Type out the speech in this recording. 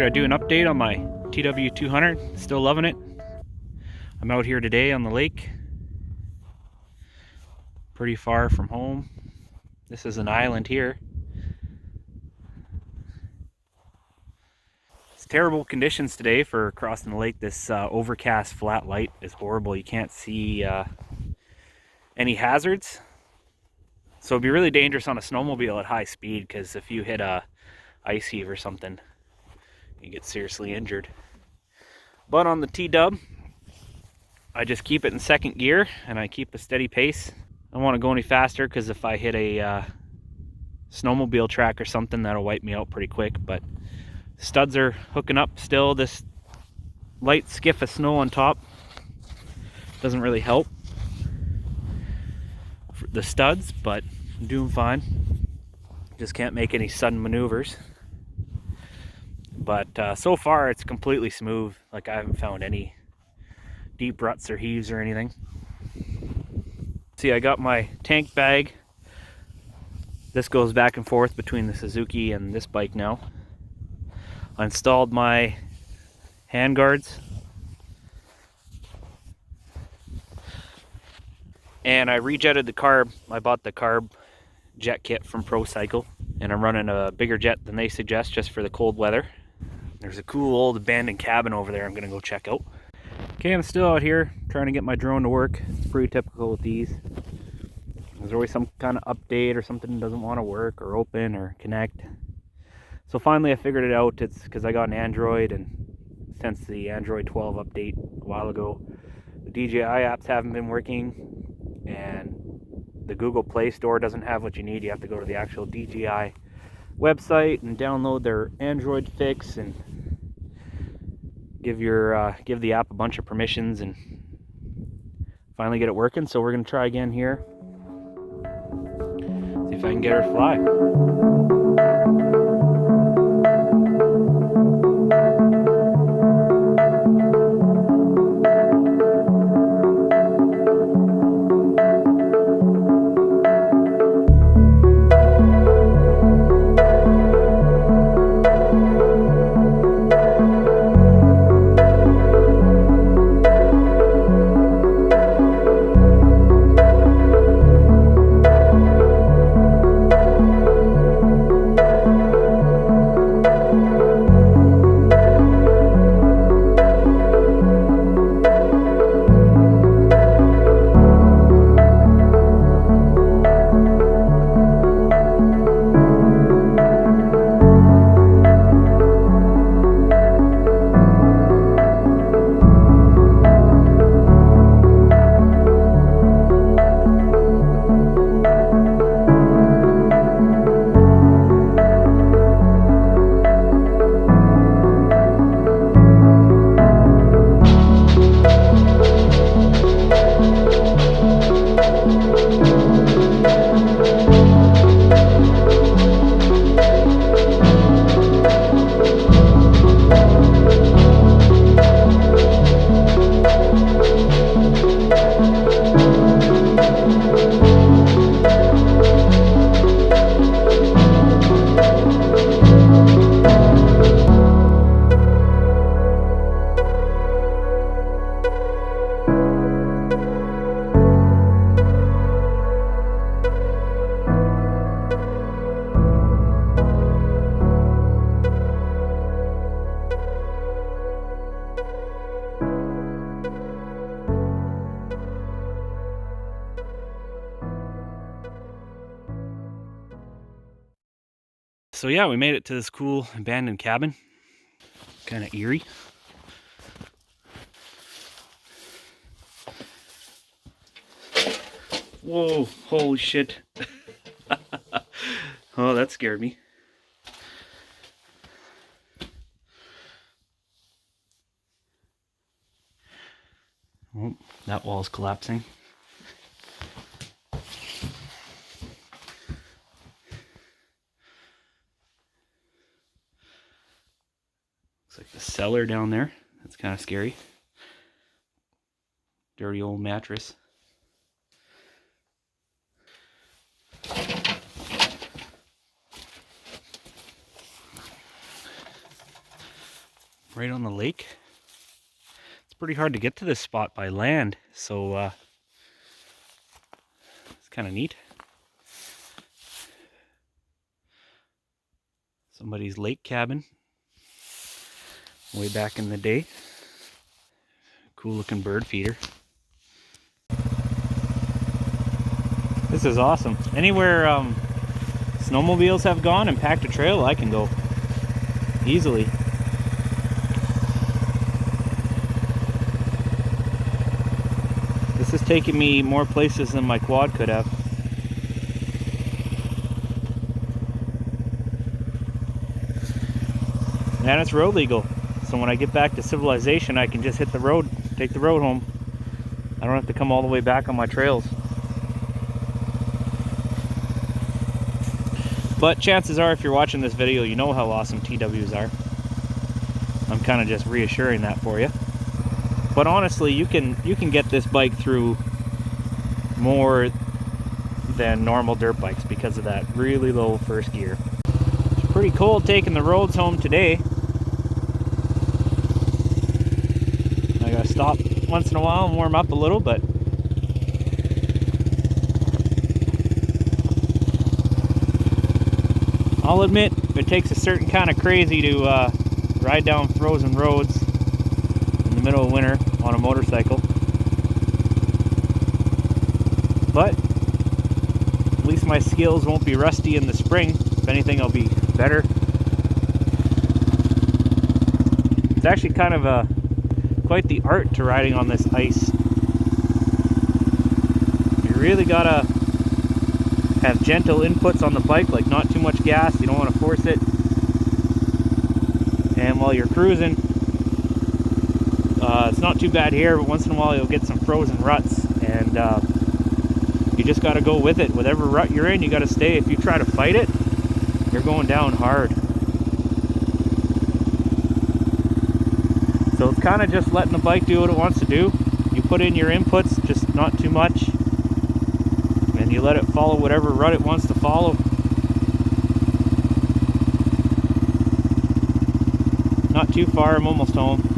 I'd do an update on my TW200. Still loving it. I'm out here today on the lake, pretty far from home. This is an island here. It's terrible conditions today for crossing the lake. This overcast flat light is horrible. You can't see any hazards. So it'd be really dangerous on a snowmobile at high speed, because if you hit a ice heave or something, you get seriously injured. But on the T-Dub, I just keep it in second gear and I keep a steady pace. I don't want to go any faster, because if I hit a snowmobile track or something, that'll wipe me out pretty quick. But studs are hooking up still. This light skiff of snow on top doesn't really help for the studs, but I'm doing fine. Just can't make any sudden maneuvers. But so far it's completely smooth. Like, I haven't found any deep ruts or heaves or anything. See, I got my tank bag. This goes back and forth between the Suzuki and this bike now. I installed my hand guards. And I rejetted the carb. I bought the carb jet kit from ProCycle, and I'm running a bigger jet than they suggest just for the cold weather. There's a cool old abandoned cabin over there I'm gonna go check out. Okay, I'm still out here trying to get my drone to work. It's pretty typical with these. There's always some kind of update or something that doesn't want to work or open or connect. So finally I figured it out. It's because I got an Android, and since the Android 12 update a while ago, the DJI apps haven't been working, and the Google Play Store doesn't have what you need. You have to go to the actual DJI website and download their Android fix and give the app a bunch of permissions and finally get it working. So we're gonna try again here. See if I can get her to fly. So yeah, we made it to this cool abandoned cabin. Kind of eerie. Whoa, holy shit. Oh, that scared me. Oh, that wall's collapsing. Looks like the cellar down there. That's kind of scary. Dirty old mattress. right on the lake. It's pretty hard to get to this spot by land, so it's kind of neat. Somebody's lake cabin way back in the day. Cool looking bird feeder. This is awesome. Anywhere snowmobiles have gone and packed a trail, I can go easily. This is taking me more places than my quad could have. And it's road legal, so when I get back to civilization I can just hit the road, take the road home. I don't have to come all the way back on my trails. But chances are, if you're watching this video, you know how awesome TWs are. I'm kind of just reassuring that for you. But honestly, you can get this bike through more than normal dirt bikes because of that really low first gear. It's pretty cold taking the roads home today. I gotta stop once in a while and warm up a little, but I'll admit it takes a certain kind of crazy to ride down frozen roads in the middle of winter on a motorcycle. But at least my skills won't be rusty in the spring. If anything, I'll be better. It's actually kind of quite the art to riding on this ice. You really gotta have gentle inputs on the bike, like not too much gas, you don't want to force it. And while you're cruising, it's not too bad here, but once in a while you'll get some frozen ruts, and you just got to go with it. Whatever rut you're in, you got to stay. If you try to fight it, you're going down hard. So it's kind of just letting the bike do what it wants to do. You put in your inputs, just not too much, and you let it follow whatever rut it wants to follow. Not too far, I'm almost home.